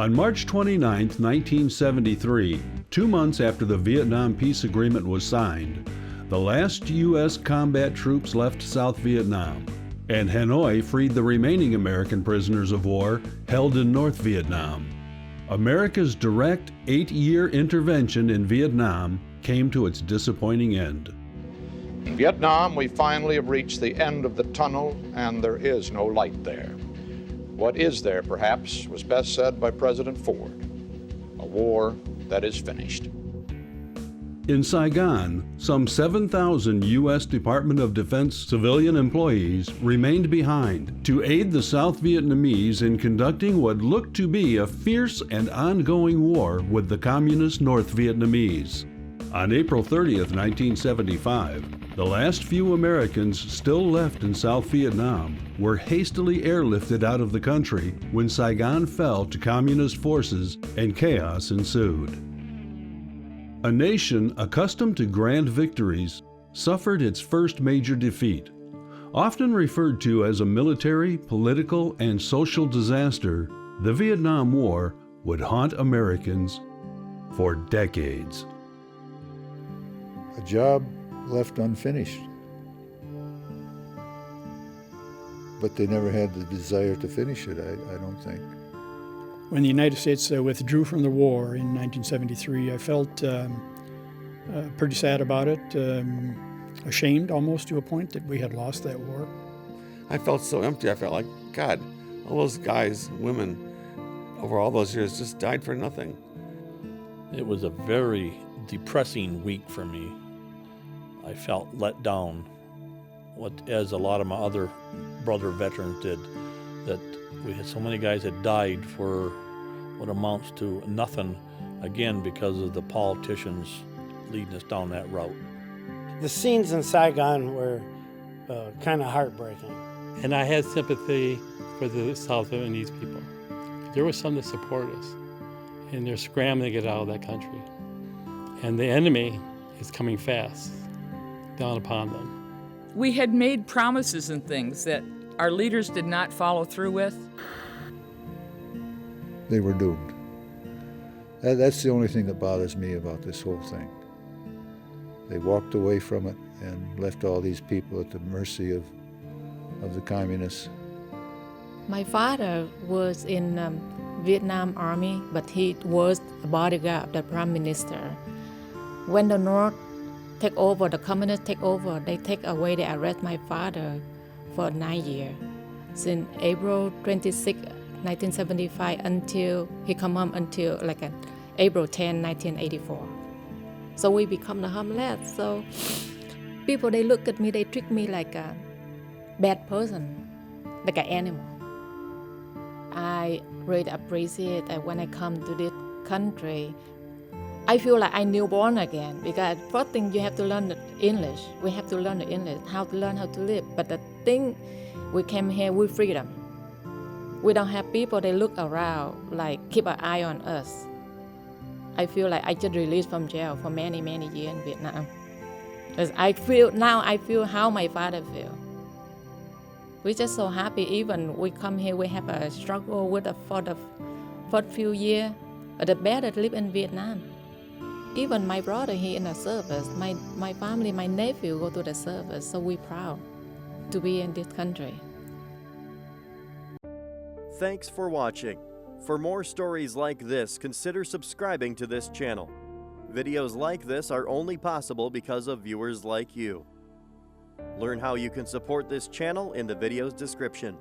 On March 29, 1973, 2 months after the Vietnam Peace Agreement was signed, the last U.S. combat troops left South Vietnam, and Hanoi freed the remaining American prisoners of war held in North Vietnam. America's direct 8-year intervention in Vietnam came to its disappointing end. In Vietnam, we finally have reached the end of the tunnel, and there is no light there. What is there, perhaps, was best said by President Ford, a war that is finished. In Saigon, some 7,000 U.S. Department of Defense civilian employees remained behind to aid the South Vietnamese in conducting what looked to be a fierce and ongoing war with the communist North Vietnamese. On April 30th, 1975, the last few Americans still left in South Vietnam were hastily airlifted out of the country when Saigon fell to communist forces and chaos ensued. A nation accustomed to grand victories suffered its first major defeat. Often referred to as a military, political, and social disaster, the Vietnam War would haunt Americans for decades. A job left unfinished, but they never had the desire to finish it, I don't think. When the United States withdrew from the war in 1973, I felt pretty sad about it, ashamed almost to a point that we had lost that war. I felt so empty. I felt like, God, all those guys, women, over all those years just died for nothing. It was a very depressing week for me. I felt let down, as a lot of my other brother veterans did, that we had so many guys that died for what amounts to nothing, again, because of the politicians leading us down that route. The scenes in Saigon were kind of heartbreaking. And I had sympathy for the South Vietnamese people. There was some that support us, and they're scrambling to get out of that country. And the enemy is coming fast down upon them. We had made promises and things that our leaders did not follow through with. They were doomed. That's the only thing that bothers me about this whole thing. They walked away from it and left all these people at the mercy of the communists. My father was in Vietnam Army, but he was a bodyguard of the Prime Minister. When the North take over, the communists take over, they arrest my father for 9 years. Since April 26, 1975 until he come home until April 10, 1984. So we become the homeless. So people, they look at me, they treat me like a bad person, like an animal. I really appreciate that when I come to this country, I feel like I'm newborn again, because first thing you have to learn the English. We have to learn the English, how to learn how to live. But the thing, we came here with freedom. We don't have people, they look around, keep an eye on us. I feel like I just released from jail for many, many years in Vietnam. Because I feel how my father feel. We're just so happy. Even we come here, we have a struggle for the first few years. The better live in Vietnam. Even my brother, he in the service. My family, my nephew go to the service. So we're proud to be in this country. Thanks for watching. For more stories like this, consider subscribing to this channel. Videos like this are only possible because of viewers like you. Learn how you can support this channel in the video's description.